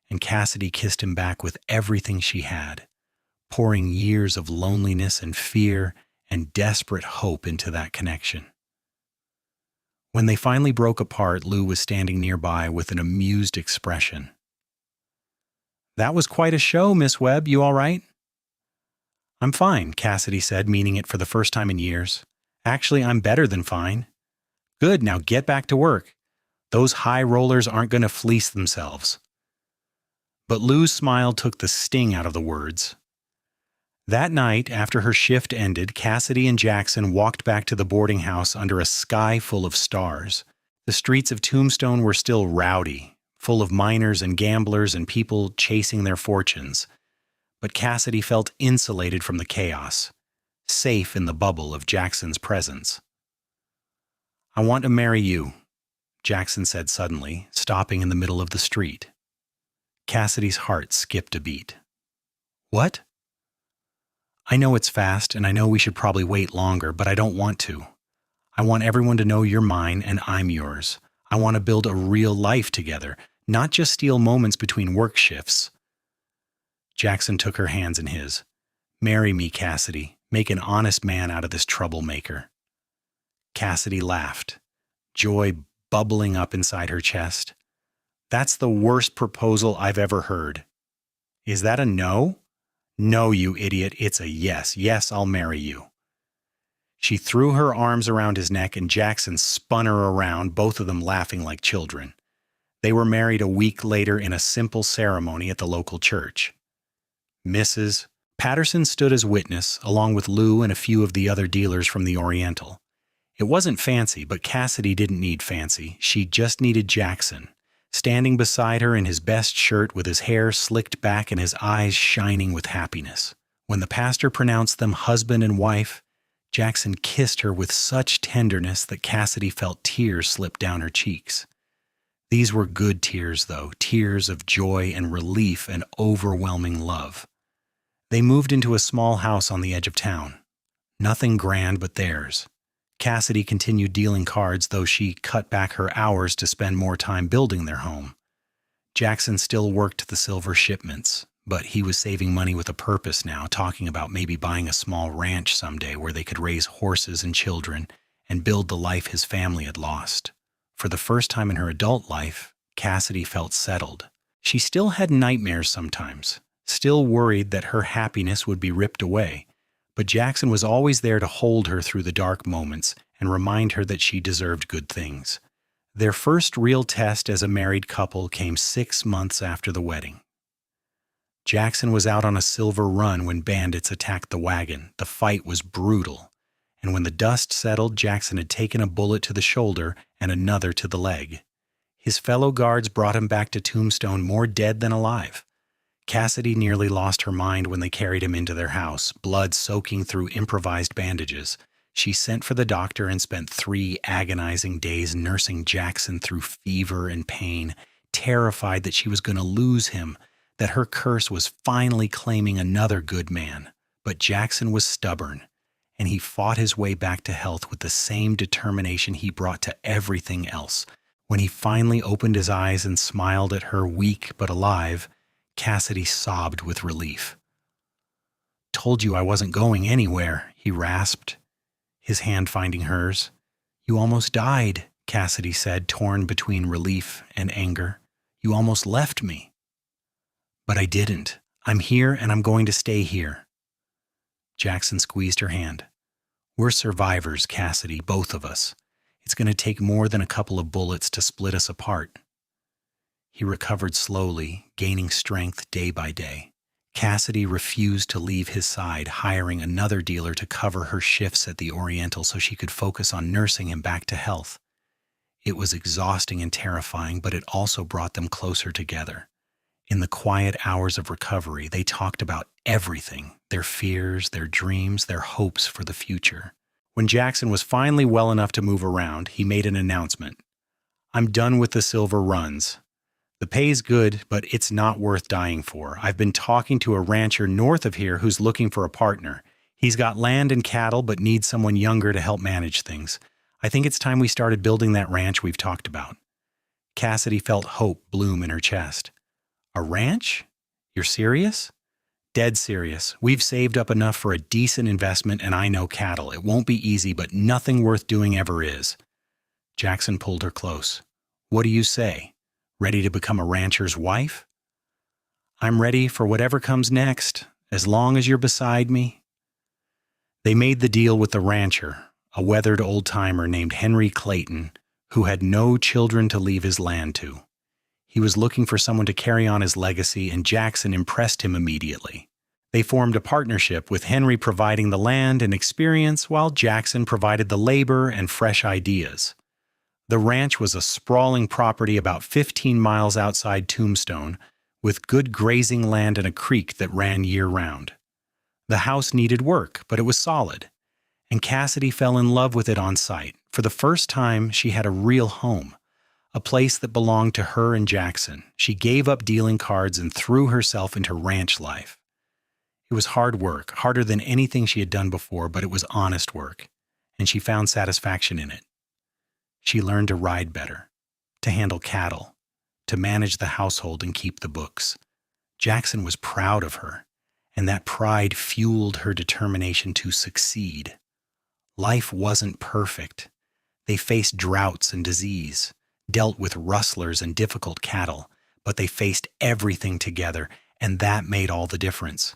and Cassidy kissed him back with everything she had, pouring years of loneliness and fear and desperate hope into that connection. When they finally broke apart, Lou was standing nearby with an amused expression. That was quite a show, Miss Webb. You all right? I'm fine, Cassidy said, meaning it for the first time in years. Actually, I'm better than fine. Good, now get back to work. Those high rollers aren't going to fleece themselves. But Lou's smile took the sting out of the words. That night, after her shift ended, Cassidy and Jackson walked back to the boarding house under a sky full of stars. The streets of Tombstone were still rowdy, full of miners and gamblers and people chasing their fortunes. But Cassidy felt insulated from the chaos, safe in the bubble of Jackson's presence. I want to marry you, Jackson said suddenly, stopping in the middle of the street. Cassidy's heart skipped a beat. What? I know it's fast, and I know we should probably wait longer, but I don't want to. I want everyone to know you're mine and I'm yours. I want to build a real life together, not just steal moments between work shifts. Jackson took her hands in his. Marry me, Cassidy. Make an honest man out of this troublemaker. Cassidy laughed, joy bubbling up inside her chest. That's the worst proposal I've ever heard. Is that a no? No, you idiot, it's a yes. Yes, I'll marry you. She threw her arms around his neck and Jackson spun her around, both of them laughing like children. They were married a week later in a simple ceremony at the local church. Mrs. Patterson stood as witness, along with Lou and a few of the other dealers from the Oriental. It wasn't fancy, but Cassidy didn't need fancy. She just needed Jackson, standing beside her in his best shirt with his hair slicked back and his eyes shining with happiness. When the pastor pronounced them husband and wife, Jackson kissed her with such tenderness that Cassidy felt tears slip down her cheeks. These were good tears, though, tears of joy and relief and overwhelming love. They moved into a small house on the edge of town. Nothing grand but theirs. Cassidy continued dealing cards, though she cut back her hours to spend more time building their home. Jackson still worked the silver shipments, but he was saving money with a purpose now, talking about maybe buying a small ranch someday where they could raise horses and children and build the life his family had lost. For the first time in her adult life, Cassidy felt settled. She still had nightmares sometimes, still worried that her happiness would be ripped away. But Jackson was always there to hold her through the dark moments and remind her that she deserved good things. Their first real test as a married couple came 6 months after the wedding. Jackson was out on a silver run when bandits attacked the wagon. The fight was brutal, and when the dust settled, Jackson had taken a bullet to the shoulder and another to the leg. His fellow guards brought him back to Tombstone more dead than alive. Cassidy nearly lost her mind when they carried him into their house, blood soaking through improvised bandages. She sent for the doctor and spent 3 agonizing days nursing Jackson through fever and pain, terrified that she was going to lose him, that her curse was finally claiming another good man. But Jackson was stubborn, and he fought his way back to health with the same determination he brought to everything else. When he finally opened his eyes and smiled at her, weak but alive, Cassidy sobbed with relief. "Told you I wasn't going anywhere," he rasped, his hand finding hers. "You almost died," Cassidy said, torn between relief and anger. "You almost left me." "But I didn't. I'm here and I'm going to stay here." Jackson squeezed her hand. "We're survivors, Cassidy, both of us. It's going to take more than a couple of bullets to split us apart." He recovered slowly, gaining strength day by day. Cassidy refused to leave his side, hiring another dealer to cover her shifts at the Oriental so she could focus on nursing him back to health. It was exhausting and terrifying, but it also brought them closer together. In the quiet hours of recovery, they talked about everything, their fears, their dreams, their hopes for the future. When Jackson was finally well enough to move around, he made an announcement. "I'm done with the silver runs. The pay's good, but it's not worth dying for. I've been talking to a rancher north of here who's looking for a partner. He's got land and cattle, but needs someone younger to help manage things. I think it's time we started building that ranch we've talked about." Cassidy felt hope bloom in her chest. "A ranch? You're serious?" "Dead serious. We've saved up enough for a decent investment, and I know cattle. It won't be easy, but nothing worth doing ever is." Jackson pulled her close. "What do you say? Ready to become a rancher's wife?" "I'm ready for whatever comes next, as long as you're beside me." They made the deal with the rancher, a weathered old-timer named Henry Clayton, who had no children to leave his land to. He was looking for someone to carry on his legacy, and Jackson impressed him immediately. They formed a partnership, with Henry providing the land and experience, while Jackson provided the labor and fresh ideas. The ranch was a sprawling property about 15 miles outside Tombstone, with good grazing land and a creek that ran year-round. The house needed work, but it was solid, and Cassidy fell in love with it on sight. For the first time, she had a real home, a place that belonged to her and Jackson. She gave up dealing cards and threw herself into ranch life. It was hard work, harder than anything she had done before, but it was honest work, and she found satisfaction in it. She learned to ride better, to handle cattle, to manage the household and keep the books. Jackson was proud of her, and that pride fueled her determination to succeed. Life wasn't perfect. They faced droughts and disease, dealt with rustlers and difficult cattle, but they faced everything together, and that made all the difference.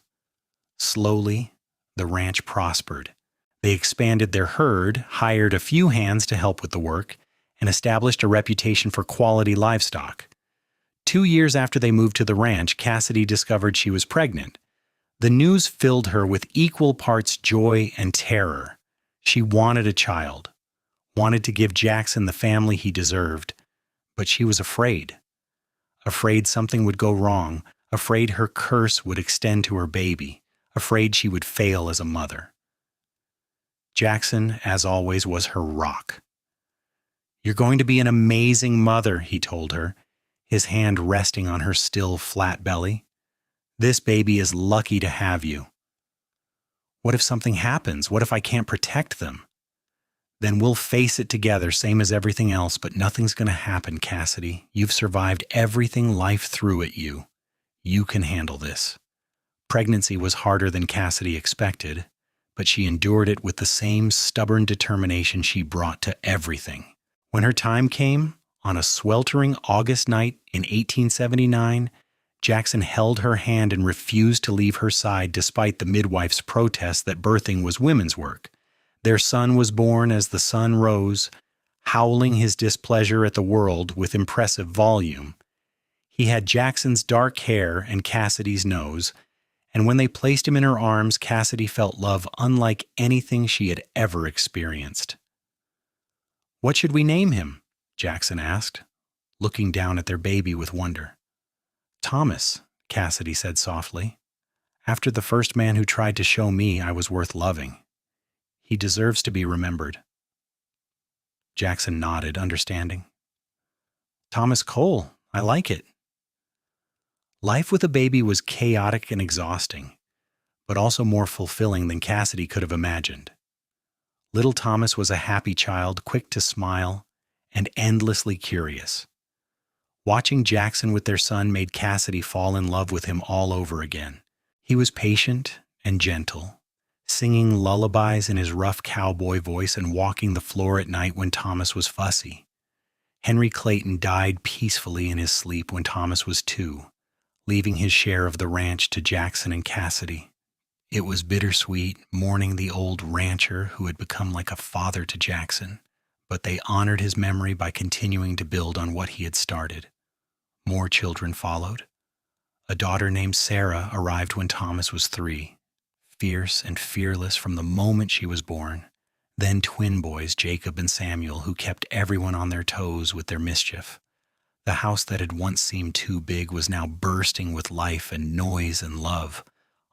Slowly, the ranch prospered. They expanded their herd, hired a few hands to help with the work, and established a reputation for quality livestock. 2 years after they moved to the ranch, Cassidy discovered she was pregnant. The news filled her with equal parts joy and terror. She wanted a child, wanted to give Jackson the family he deserved, but she was afraid. Afraid something would go wrong, afraid her curse would extend to her baby, afraid she would fail as a mother. Jackson, as always, was her rock. "You're going to be an amazing mother," he told her, his hand resting on her still flat belly. "This baby is lucky to have you." "What if something happens? What if I can't protect them?" "Then we'll face it together, same as everything else, but nothing's going to happen, Cassidy. You've survived everything life threw at you. You can handle this." Pregnancy was harder than Cassidy expected, but she endured it with the same stubborn determination she brought to everything. When her time came, on a sweltering August night in 1879, Jackson held her hand and refused to leave her side despite the midwife's protest that birthing was women's work. Their son was born as the sun rose, howling his displeasure at the world with impressive volume. He had Jackson's dark hair and Cassidy's nose, and when they placed him in her arms, Cassidy felt love unlike anything she had ever experienced. "What should we name him?" Jackson asked, looking down at their baby with wonder. "Thomas," Cassidy said softly. "After the first man who tried to show me I was worth loving. He deserves to be remembered." Jackson nodded, understanding. "Thomas Cole, I like it." Life with a baby was chaotic and exhausting, but also more fulfilling than Cassidy could have imagined. Little Thomas was a happy child, quick to smile, and endlessly curious. Watching Jackson with their son made Cassidy fall in love with him all over again. He was patient and gentle, singing lullabies in his rough cowboy voice and walking the floor at night when Thomas was fussy. Henry Clayton died peacefully in his sleep when Thomas was 2, leaving his share of the ranch to Jackson and Cassidy. It was bittersweet, mourning the old rancher who had become like a father to Jackson, but they honored his memory by continuing to build on what he had started. More children followed. A daughter named Sarah arrived when Thomas was 3, fierce and fearless from the moment she was born. Then twin boys, Jacob and Samuel, who kept everyone on their toes with their mischief. The house that had once seemed too big was now bursting with life and noise and love.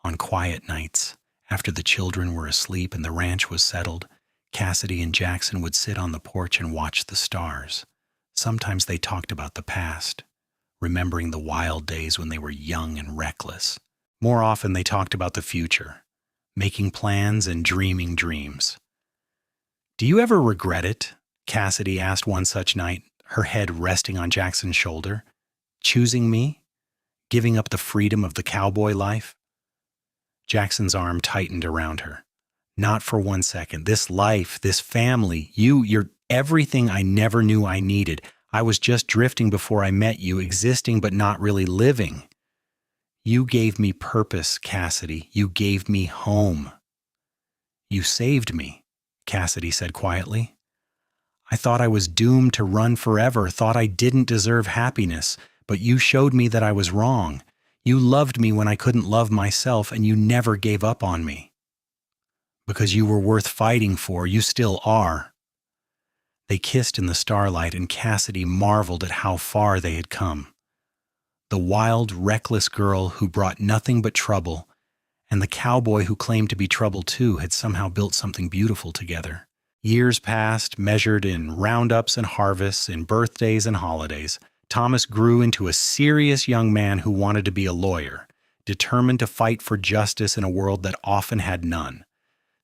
On quiet nights, after the children were asleep and the ranch was settled, Cassidy and Jackson would sit on the porch and watch the stars. Sometimes they talked about the past, remembering the wild days when they were young and reckless. More often they talked about the future, making plans and dreaming dreams. "Do you ever regret it?" Cassidy asked one such night, her head resting on Jackson's shoulder. "Choosing me? Giving up the freedom of the cowboy life?" Jackson's arm tightened around her. "Not for 1 second. This life, this family, you're everything I never knew I needed. I was just drifting before I met you, existing but not really living. You gave me purpose, Cassidy. You gave me home." "You saved me," Cassidy said quietly. "I thought I was doomed to run forever, thought I didn't deserve happiness, but you showed me that I was wrong. You loved me when I couldn't love myself, and you never gave up on me. Because you were worth fighting for, you still are." They kissed in the starlight, and Cassidy marveled at how far they had come. The wild, reckless girl who brought nothing but trouble, and the cowboy who claimed to be trouble too, had somehow built something beautiful together. Years passed, measured in roundups and harvests, in birthdays and holidays. Thomas grew into a serious young man who wanted to be a lawyer, determined to fight for justice in a world that often had none.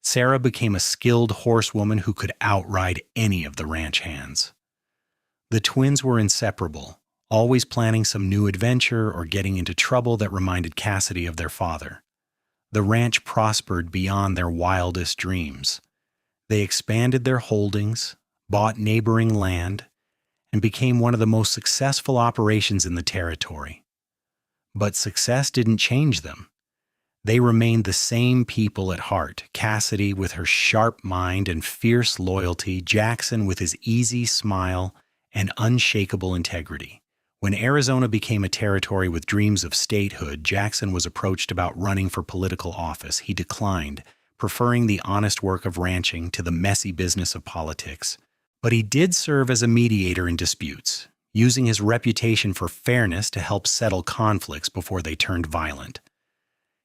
Sarah became a skilled horsewoman who could outride any of the ranch hands. The twins were inseparable, always planning some new adventure or getting into trouble that reminded Cassidy of their father. The ranch prospered beyond their wildest dreams. They expanded their holdings, bought neighboring land, and became one of the most successful operations in the territory. But success didn't change them. They remained the same people at heart, Cassidy with her sharp mind and fierce loyalty, Jackson with his easy smile and unshakable integrity. When Arizona became a territory with dreams of statehood, Jackson was approached about running for political office. He declined, preferring the honest work of ranching to the messy business of politics. But he did serve as a mediator in disputes, using his reputation for fairness to help settle conflicts before they turned violent.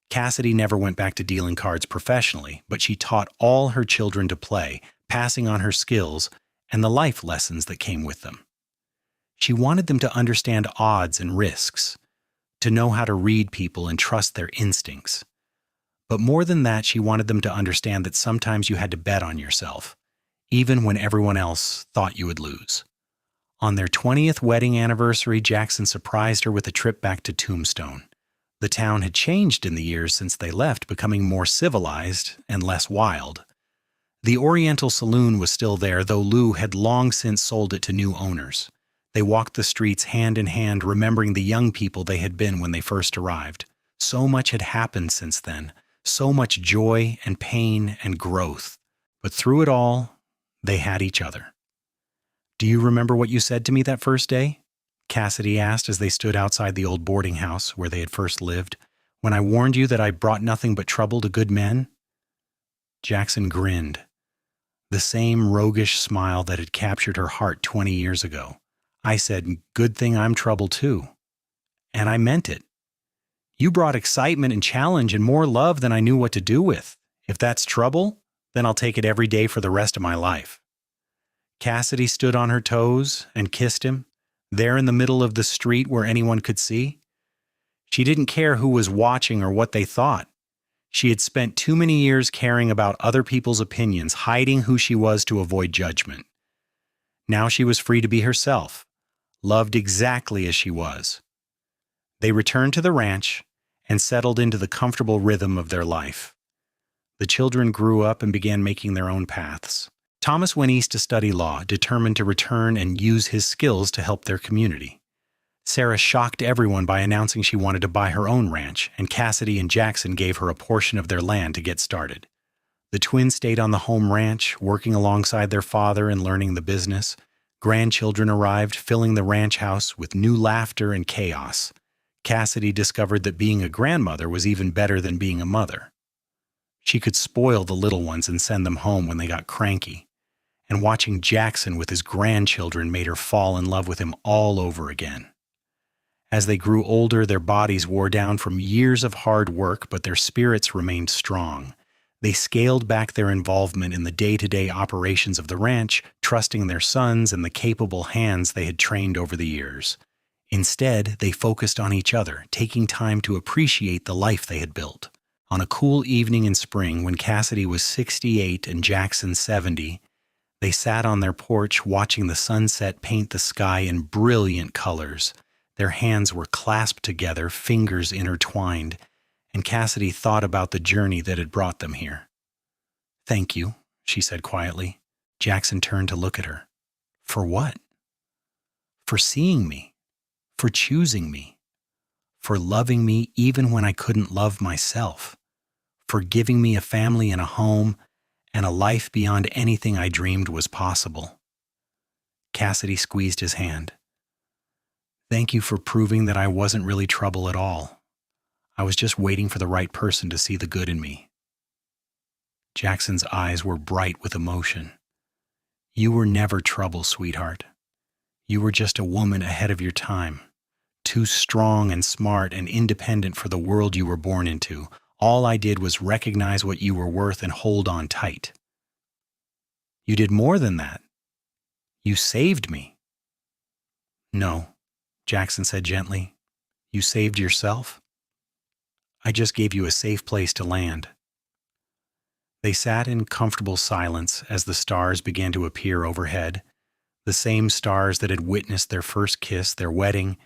Cassidy never went back to dealing cards professionally, but she taught all her children to play, passing on her skills and the life lessons that came with them. She wanted them to understand odds and risks, to know how to read people and trust their instincts. But more than that, she wanted them to understand that sometimes you had to bet on yourself, even when everyone else thought you would lose. On their 20th wedding anniversary, Jackson surprised her with a trip back to Tombstone. The town had changed in the years since they left, becoming more civilized and less wild. The Oriental Saloon was still there, though Lou had long since sold it to new owners. They walked the streets hand in hand, remembering the young people they had been when they first arrived. So much had happened since then, so much joy and pain and growth. But through it all, they had each other. "Do you remember what you said to me that first day?" Cassidy asked as they stood outside the old boarding house where they had first lived. "When I warned you that I brought nothing but trouble to good men?" Jackson grinned, the same roguish smile that had captured her heart 20 years ago. "I said, good thing I'm trouble too. And I meant it. You brought excitement and challenge and more love than I knew what to do with. If that's trouble, then I'll take it every day for the rest of my life." Cassidy stood on her toes and kissed him, there in the middle of the street where anyone could see. She didn't care who was watching or what they thought. She had spent too many years caring about other people's opinions, hiding who she was to avoid judgment. Now she was free to be herself, loved exactly as she was. They returned to the ranch and settled into the comfortable rhythm of their life. The children grew up and began making their own paths. Thomas went east to study law, determined to return and use his skills to help their community. Sarah shocked everyone by announcing she wanted to buy her own ranch, and Cassidy and Jackson gave her a portion of their land to get started. The twins stayed on the home ranch, working alongside their father and learning the business. Grandchildren arrived, filling the ranch house with new laughter and chaos. Cassidy discovered that being a grandmother was even better than being a mother. She could spoil the little ones and send them home when they got cranky. And watching Jackson with his grandchildren made her fall in love with him all over again. As they grew older, their bodies wore down from years of hard work, but their spirits remained strong. They scaled back their involvement in the day-to-day operations of the ranch, trusting their sons and the capable hands they had trained over the years. Instead, they focused on each other, taking time to appreciate the life they had built. On a cool evening in spring, when Cassidy was 68 and Jackson 70, they sat on their porch watching the sunset paint the sky in brilliant colors. Their hands were clasped together, fingers intertwined, and Cassidy thought about the journey that had brought them here. "Thank you," she said quietly. Jackson turned to look at her. "For what?" "For seeing me, for choosing me, for loving me even when I couldn't love myself, for giving me a family and a home and a life beyond anything I dreamed was possible." Cassidy squeezed his hand. "Thank you for proving that I wasn't really trouble at all. I was just waiting for the right person to see the good in me." Jackson's eyes were bright with emotion. "You were never trouble, sweetheart. You were just a woman ahead of your time, too strong and smart and independent for the world you were born into. All I did was recognize what you were worth and hold on tight." "You did more than that. You saved me." "No," Jackson said gently. "You saved yourself. I just gave you a safe place to land." They sat in comfortable silence as the stars began to appear overhead, the same stars that had witnessed their first kiss, their wedding,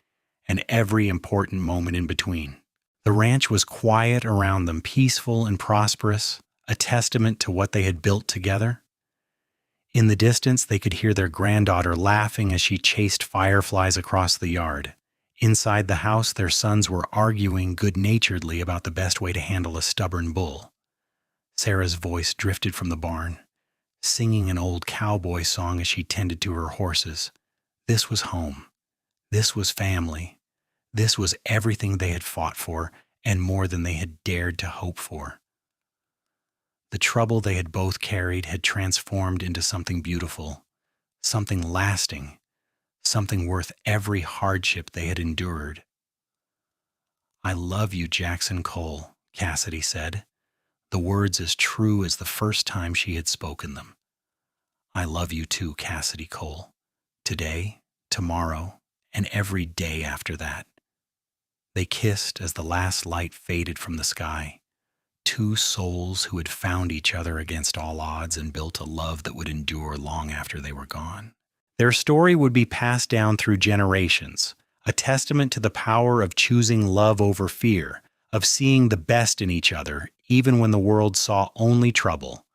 and every important moment in between. The ranch was quiet around them, peaceful and prosperous, a testament to what they had built together. In the distance, they could hear their granddaughter laughing as she chased fireflies across the yard. Inside the house, their sons were arguing good-naturedly about the best way to handle a stubborn bull. Sarah's voice drifted from the barn, singing an old cowboy song as she tended to her horses. This was home. This was family. This was everything they had fought for, and more than they had dared to hope for. The trouble they had both carried had transformed into something beautiful, something lasting, something worth every hardship they had endured. "I love you, Jackson Cole," Cassidy said, the words as true as the first time she had spoken them. "I love you too, Cassidy Cole, today, tomorrow, and every day after that." They kissed as the last light faded from the sky. Two souls who had found each other against all odds and built a love that would endure long after they were gone. Their story would be passed down through generations, a testament to the power of choosing love over fear, of seeing the best in each other, even when the world saw only trouble.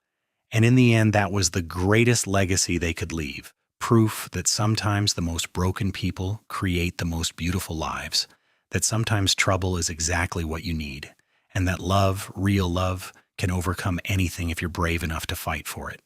And in the end, that was the greatest legacy they could leave, proof that sometimes the most broken people create the most beautiful lives, that sometimes trouble is exactly what you need, and that love, real love, can overcome anything if you're brave enough to fight for it.